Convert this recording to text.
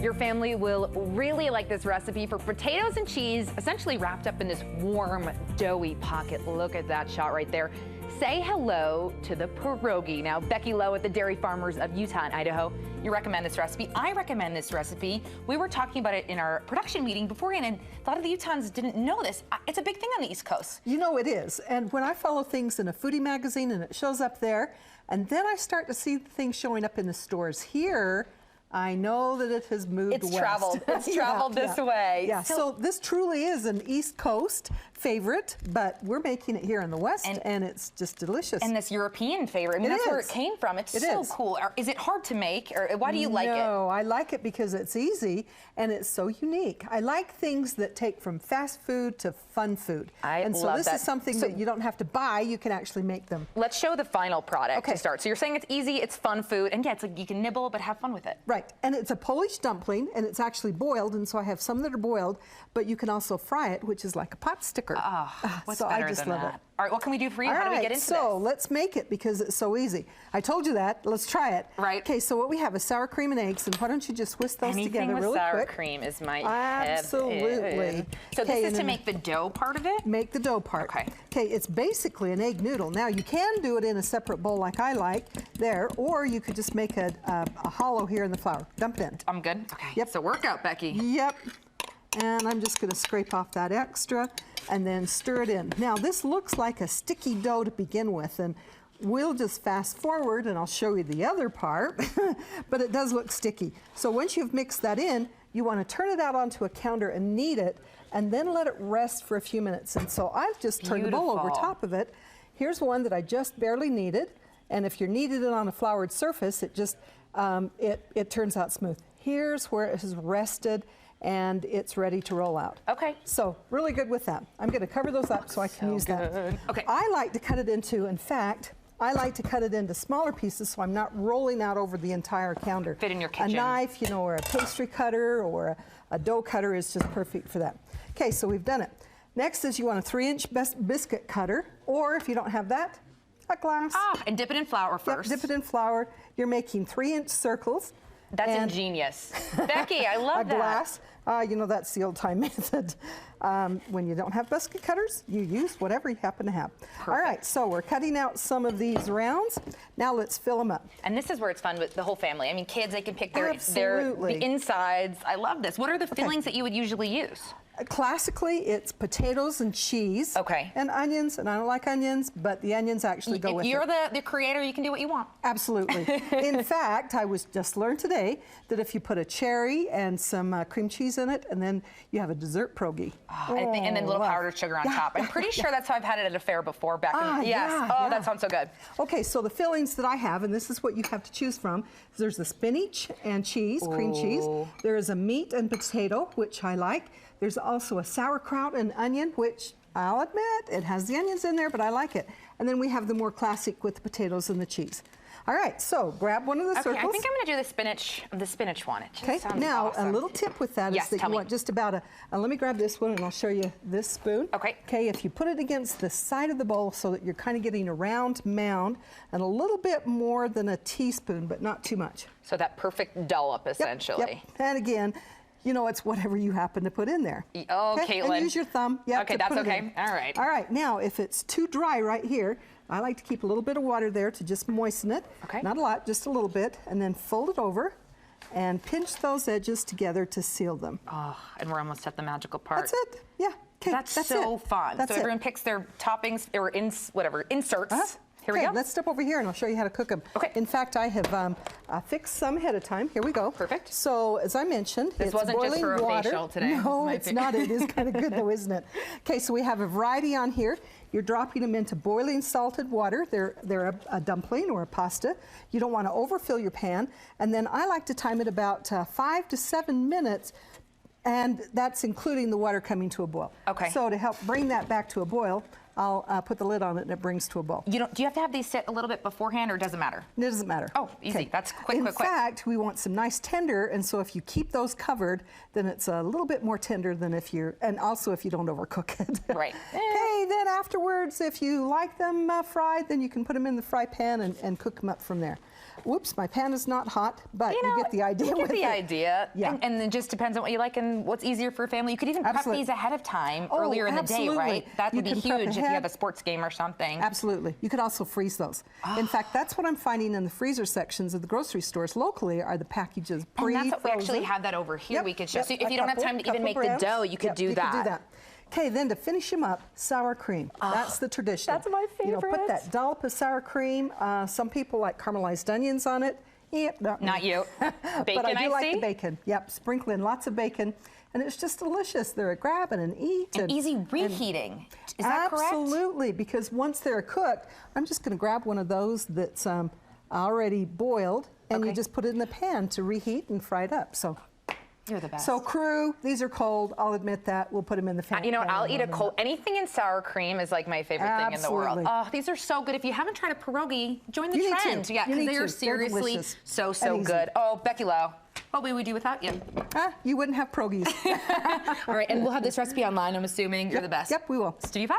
Your family will really like this recipe for potatoes and cheese, essentially wrapped up in this warm, doughy pocket. Look at that shot right there. Say hello to the pierogi. Now, Becky Low at the Dairy Farmers of Utah and Idaho, you recommend this recipe. I recommend this recipe. We were talking about it in our production meeting beforehand, and a lot of the Utahns didn't know this. It's a big thing on the East Coast. You know it is. And when I follow things in a foodie magazine and it shows up there, and then I start to see things showing up in the stores here, I know that it has moved west. It's traveled this way. Yeah, so this truly is an East Coast favorite, but we're making it here in the West, and it's just delicious. And this European favorite, I mean, that's where it came from. It's so cool. Is it hard to make, or why do you like it? No, I like it because it's easy, and it's so unique. I like things that take from fast food to fun food. And so this is something that you don't have to buy, you can actually make them. Let's show the final product to start. So you're saying it's easy, it's fun food, and yeah, it's like you can nibble, but have fun with it. Right, and it's a Polish dumpling, and it's actually boiled, and so I have some that are boiled, but you can also fry it, which is like a pot sticker. What's so better I just than love that? it. All right, what can we do for you? How do we get into this? So let's make it because it's so easy. I told you that. Let's try it. Right. Okay, so what we have is sour cream and eggs, and why don't you just whisk those together really quick? Anything with sour cream is my Absolutely. So this is to make the dough part of it? Make the dough part. Okay. Okay, it's basically an egg noodle. Now, you can do it in a separate bowl like I like there, or you could just make a hollow here in the flour. Dump it in. I'm good? Okay. Yep. So work out, Becky. Yep. And I'm just going to scrape off that extra and then stir it in. Now, this looks like a sticky dough to begin with, and we'll just fast forward and I'll show you the other part, but it does look sticky. So once you've mixed that in, you want to turn it out onto a counter and knead it, and then let it rest for a few minutes. And so I've just turned the bowl over top of it. Here's one that I just barely kneaded, and if you're kneaded it on a floured surface, it just, it turns out smooth. Here's where it has rested, and it's ready to roll out. Okay. So really good with that. I'm going to cover those up so I can use that. Okay. I like to cut it into, in fact, I like to cut it into smaller pieces so I'm not rolling out over the entire counter. Fit in your kitchen. A knife, you know, or a pastry cutter or a dough cutter is just perfect for that. Okay, so we've done it. Next is you want a 3-inch biscuit cutter, or if you don't have that, a glass. And dip it in flour first. Yep, dip it in flour. You're making 3-inch circles. That's ingenious. Becky, I love that. A glass. You know, that's the old-time method. When you don't have biscuit cutters, you use whatever you happen to have. Perfect. All right, so we're cutting out some of these rounds. Now let's fill them up. And this is where it's fun with the whole family. I mean, kids, they can pick the Absolutely. insides. I love this. What are the fillings that you would usually use? Classically, it's potatoes and cheese. Okay. And onions, and I don't like onions, but the onions actually go with it. If you're the creator, you can do what you want. Absolutely. In fact, I was just learned today that if you put a cherry and some cream cheese in it, and then you have a dessert pierogi. And then a little powdered sugar on top. I'm pretty sure that's how I've had it at a fair before back in that sounds so good. Okay, so the fillings that I have, and this is what you have to choose from, there's the spinach and cheese, cream cheese. There is a meat and potato, which I like. There's also a sauerkraut and onion, which I'll admit, it has the onions in there, but I like it. And then we have the more classic with the potatoes and the cheese. All right, so grab one of the circles. I think I'm going to do the spinach one. It just sounds now awesome. a little tip with that is that you want just about let me grab this one and I'll show you this spoon. Okay. Okay, if you put it against the side of the bowl so that you're kind of getting a round mound and a little bit more than a teaspoon, but not too much. So that perfect dollop, essentially. Yep. And again, you know, it's whatever you happen to put in there. Oh, okay? Caitlin. And use your thumb. Yep, okay, that's okay. All right. All right, now if it's too dry right here, I like to keep a little bit of water there to just moisten it. Okay. Not a lot, just a little bit, and then fold it over and pinch those edges together to seal them. Oh, and we're almost at the magical part. That's it. Yeah. Okay. That's so fun. That's so everyone picks their toppings or inserts. Here we go. Let's step over here and I'll show you how to cook them. Okay. In fact, I have fixed some ahead of time. Here we go. Perfect. So as I mentioned, this wasn't boiling just for a water. facial today. No, it's not. It is kind of good though, isn't it? Okay, so we have a variety on here. You're dropping them into boiling salted water. They're a dumpling or a pasta. You don't want to overfill your pan. And then I like to time it about 5 to 7 minutes, and that's including the water coming to a boil. Okay. So to help bring that back to a boil, I'll put the lid on it and it brings to a boil. Do you have to have these sit a little bit beforehand, or does it matter? It doesn't matter. Oh, easy. Okay. That's quick. In fact, we want some nice tender, and so if you keep those covered, then it's a little bit more tender than if you're, and also if you don't overcook it. Right. Okay, then afterwards, if you like them fried, then you can put them in the fry pan and cook them up from there. Whoops, my pan is not hot, but you get the idea. You get with the it. idea. Yeah. And it just depends on what you like and what's easier for a family. You could even prep these ahead of time, earlier in the day, right? That would be huge if you have a sports game or something. Absolutely. You could also freeze those. In fact, that's what I'm finding in the freezer sections of the grocery stores locally are the packages pre-frozen. And that's what we actually have that over here. We could show. So if you don't have time to even make the dough, you could do that. Okay, then to finish them up, sour cream. That's the tradition. That's my favorite. You know, put that dollop of sour cream. Some people like caramelized onions on it. Yep, not you. Bacon, but I do like see? the bacon. Yep, sprinkle in lots of bacon. And it's just delicious. They're a grab and an eat. And easy reheating. Is that correct? Absolutely, because once they're cooked, I'm just going to grab one of those that's already boiled, and you just put it in the pan to reheat and fry it up. So. You're the best. So crew, these are cold. I'll admit that. We'll put them in the pan. You know what? I'll eat a cold. Anything in sour cream is like my favorite thing in the world. Oh, these are so good. If you haven't tried a pierogi, join the trend. Yeah, because they are seriously so good. Oh, Becky Low, what would we do without you? You wouldn't have pierogies. All right, and we'll have this recipe online, I'm assuming. You're the best. Yep, we will. Studio 5.